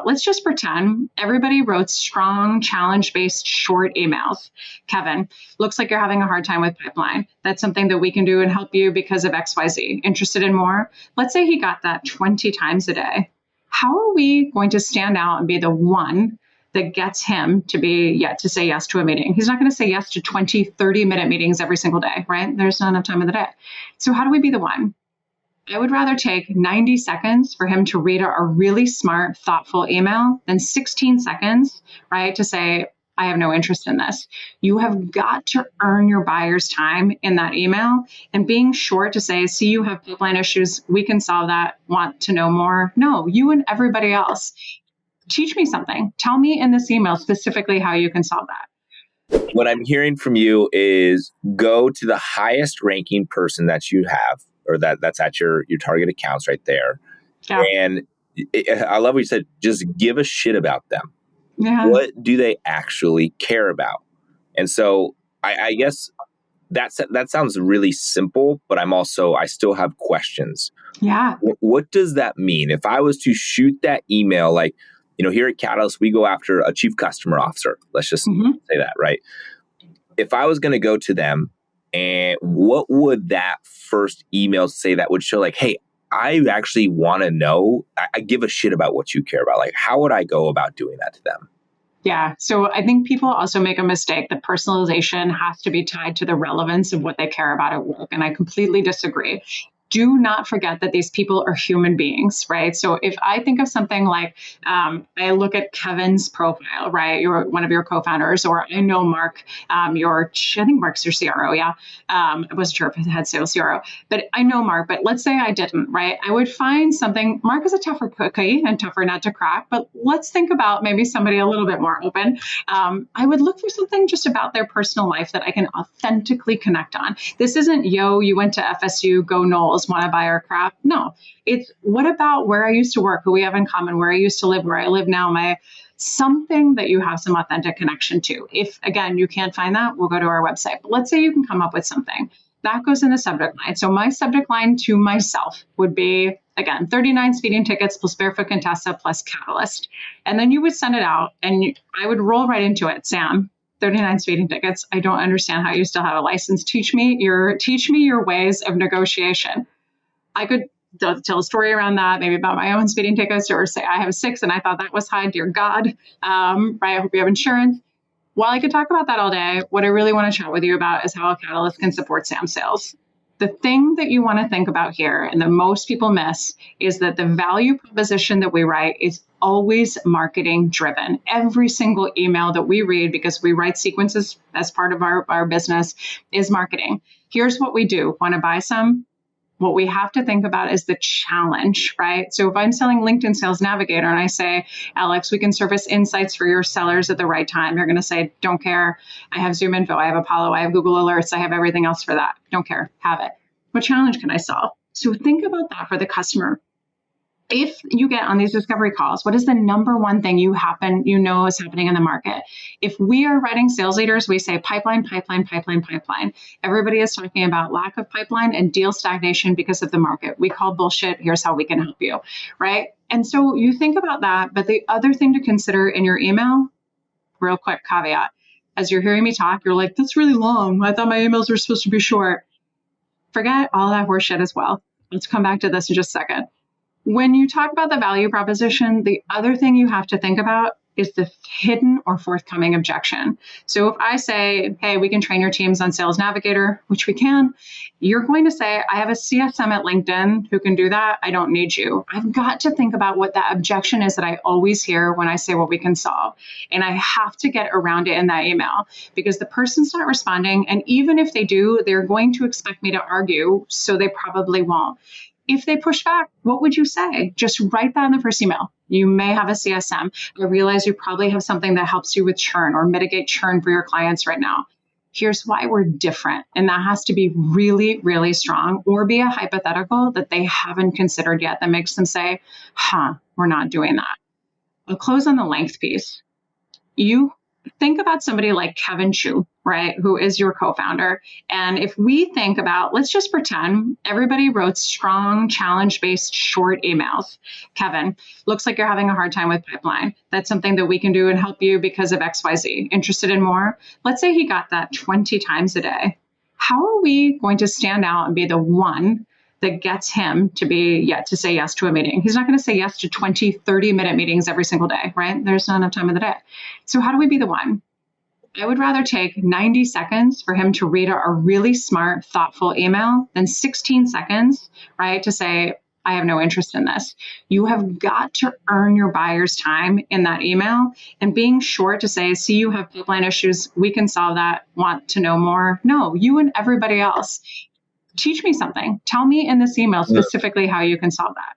let's just pretend everybody wrote strong, challenge-based short emails. Kevin, looks like you're having a hard time with pipeline. That's something that we can do and help you because of XYZ. Interested in more? Let's say he got that 20 times a day. How are we going to stand out and be the one that gets him to say yes to a meeting? He's not going to say yes to 20, 30-minute meetings every single day, right? There's not enough time of the day. So how do we be the one? I would rather take 90 seconds for him to read a really smart, thoughtful email than 16 seconds, right, to say, I have no interest in this. You have got to earn your buyer's time in that email, and being short to say, see, you have pipeline issues. We can solve that. Want to know more? No, you and everybody else. Teach me something. Tell me in this email specifically how you can solve that. What I'm hearing from you is go to the highest ranking person that you have, or that's at your target accounts right there. Yeah. And I love what you said, just give a shit about them. Yeah. What do they actually care about? And so I guess that sounds really simple, but I still have questions. Yeah. What does that mean? If I was to shoot that email, like, here at Catalyst, we go after a chief customer officer. Let's just say that, right? If I was going to go to them, and what would that first email say that would show like, hey, I actually want to know, I give a shit about what you care about. Like, how would I go about doing that to them? Yeah. So I think people also make a mistake that personalization has to be tied to the relevance of what they care about at work. And I completely disagree. Do not forget that these people are human beings, right? So if I think of something like, I look at Kevin's profile, right? You're one of your co-founders, or I know Mark, I think Mark's your CRO, yeah. I wasn't sure if he had sales CRO, but I know Mark, but let's say I didn't, right? I would find something, Mark is a tougher cookie and tougher nut to crack, but let's think about maybe somebody a little bit more open. I would look for something just about their personal life that I can authentically connect on. This isn't, you went to FSU, go Knowles, want to buy our crap. No, it's what about where I used to work, who we have in common, where I used to live, where I live now, something that you have some authentic connection to. If, again, you can't find that, we'll go to our website. But let's say you can come up with something. That goes in the subject line. So my subject line to myself would be, again, 39 speeding tickets plus Barefoot Contessa plus Catalyst. And then you would send it out and I would roll right into it. Sam, 39 speeding tickets. I don't understand how you still have a license. Teach me your ways of negotiation. I could tell a story around that, maybe about my own speeding tickets, or say I have 6 and I thought that was high. Dear God, right? I hope you have insurance. While I could talk about that all day, what I really want to chat with you about is how a Catalyst can support Sam sales. The thing that you want to think about here, and that most people miss, is that the value proposition that we write is always marketing driven. Every single email that we read, because we write sequences as part of our business, is marketing. Here's what we do. Want to buy some? What we have to think about is the challenge, right? So if I'm selling LinkedIn Sales Navigator and I say, Alex, we can surface insights for your sellers at the right time, you're going to say, don't care. I have Zoom Info, I have Apollo, I have Google Alerts, I have everything else for that. Don't care, have it. What challenge can I solve? So think about that for the customer. If you get on these discovery calls, what is the number one thing is happening in the market? If we are writing sales leaders, we say pipeline, pipeline, pipeline, pipeline. Everybody is talking about lack of pipeline and deal stagnation because of the market. We call bullshit. Here's how we can help you, right? And so you think about that. But the other thing to consider in your email, real quick caveat, as you're hearing me talk, you're like, that's really long. I thought my emails were supposed to be short. Forget all that horseshit as well. Let's come back to this in just a second. When you talk about the value proposition, the other thing you have to think about is the hidden or forthcoming objection. So if I say, hey, we can train your teams on Sales Navigator, which we can, you're going to say, I have a CSM at LinkedIn who can do that. I don't need you. I've got to think about what that objection is that I always hear when I say what we can solve. And I have to get around it in that email because the person's not responding. And even if they do, they're going to expect me to argue, so they probably won't. If they push back, what would you say? Just write that in the first email. You may have a CSM. I realize you probably have something that helps you with churn or mitigate churn for your clients right now. Here's why we're different. And that has to be really, really strong, or be a hypothetical that they haven't considered yet that makes them say, we're not doing that. I'll close on the length piece. You Think about somebody like Kevin Chu, right, who is your co-founder. And if we think about, let's just pretend everybody wrote strong challenge-based short emails. Kevin, looks like you're having a hard time with pipeline. That's something that we can do and help you because of XYZ. Interested in more? Let's say he got that 20 times a day. How are we going to stand out and be the one that gets him to say yes to a meeting? He's not going to say yes to 20, 30-minute meetings every single day, right? There's not enough time in the day. So how do we be the one? I would rather take 90 seconds for him to read a really smart, thoughtful email than 16 seconds, right, to say, I have no interest in this. You have got to earn your buyer's time in that email, and being short to say, see, you have pipeline issues. We can solve that. Want to know more? No, you and everybody else. Teach me something. Tell me in this email specifically how you can solve that.